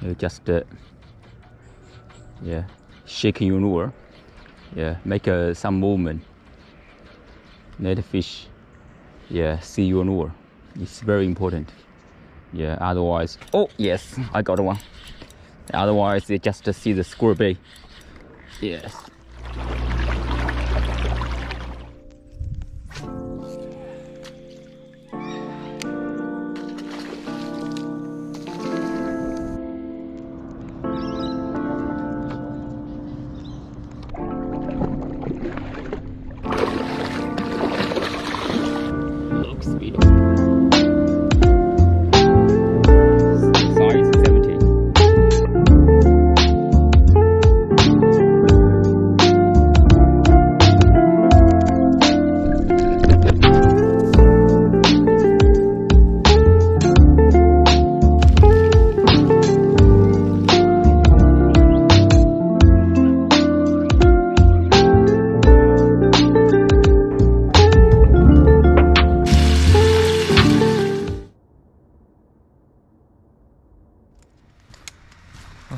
You just yeah, shake your lure. Yeah, make some movement. Let the fish, yeah, see your lure. It's very important. Yeah, otherwise, oh yes, I got one. Otherwise, they just see the squirrel bait. Yes. Looks beautiful. Size 17.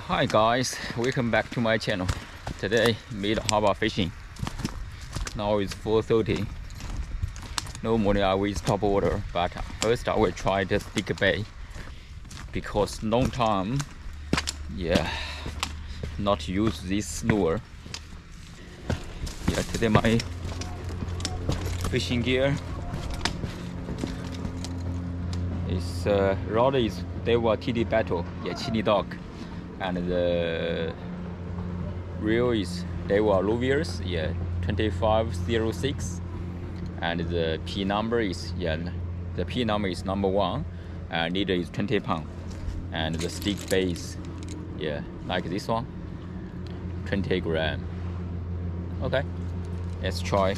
Hi guys, welcome back to my channel. Today mid harbor fishing. Now it's 4:30. Normally I will stop water, but first I will try the stick bait because long time, yeah, not use this lure. Yeah, today my fishing gear is rod is they were TD Battle, yeah, Chili Dog. And the reel is they were Luviers, yeah, 2506, and the P number is, yeah, the P number is number 1, and leader is 20 pounds, and the stick base, yeah, like this one, 20 gram. Okay, let's try.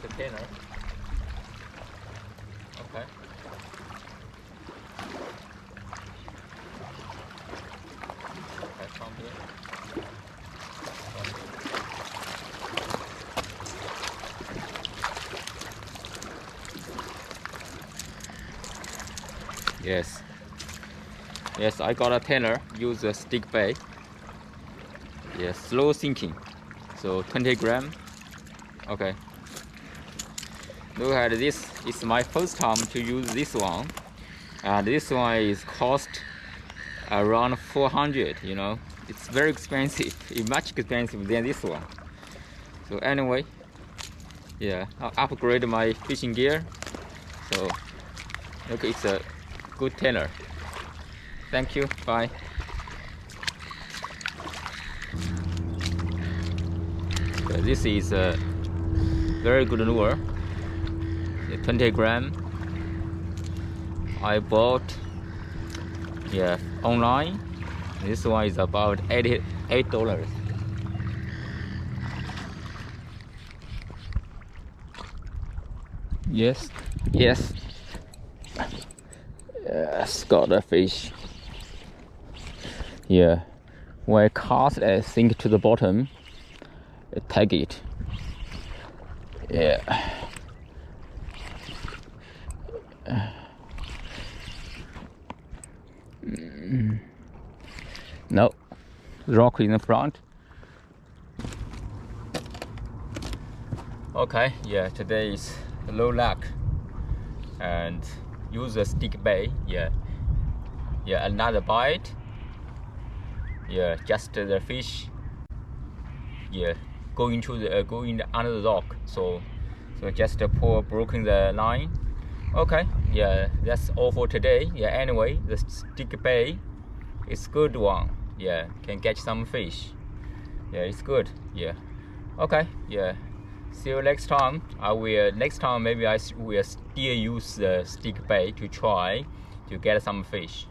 It's a tenner. Okay. Okay, come here. Yes. Yes, I got a tenner. Use a stick bait. Yes, slow sinking. So 20 gram. Okay. Look at this. It's my first time to use this one. And this one is cost around 400, you know. It's very expensive. It's much expensive than this one. So anyway, yeah, I'll upgrade my fishing gear. So look, it's a good tenner. Thank you. Bye. So this is a very good lure. 20 gram. I bought, yeah, online. This one is about $88. Yes, yes. Yes, got a fish. Yeah, when I cast I sink to the bottom, tag it. Yeah. No, rock in the front. Okay, yeah, today is low luck and use a stick bait. Yeah, yeah, another bite. Yeah, just the fish. Yeah, going under the rock. So just pour broken the line. Okay, yeah, that's all for today. Yeah, anyway, the stick bait is good one. Yeah, can catch some fish. Yeah, it's good. Yeah, Okay, yeah. See you next time. Next time maybe will still use the stick bait to try to get some fish.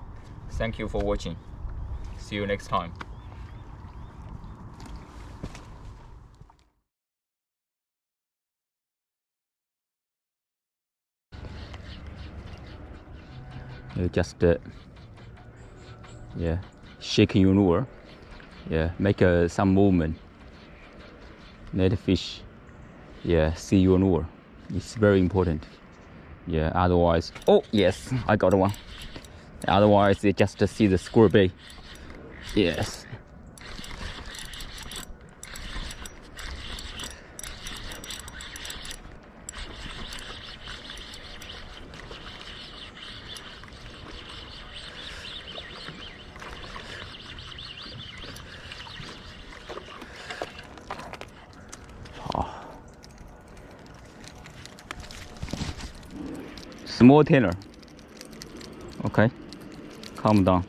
Thank you for watching. See you next time. You just yeah, shaking your lure. Yeah, make some movement. Let the fish, yeah, see your lure. It's very important. Yeah, otherwise, oh yes, I got one. Otherwise, they just see the squirrel bait. Yes. Small tailor. Okay, calm down.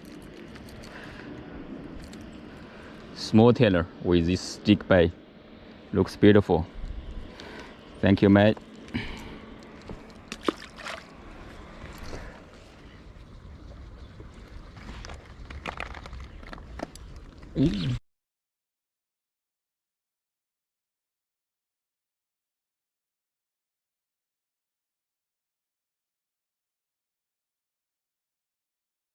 Small tailor with this stick bait. Looks beautiful. Thank you, mate. Ooh.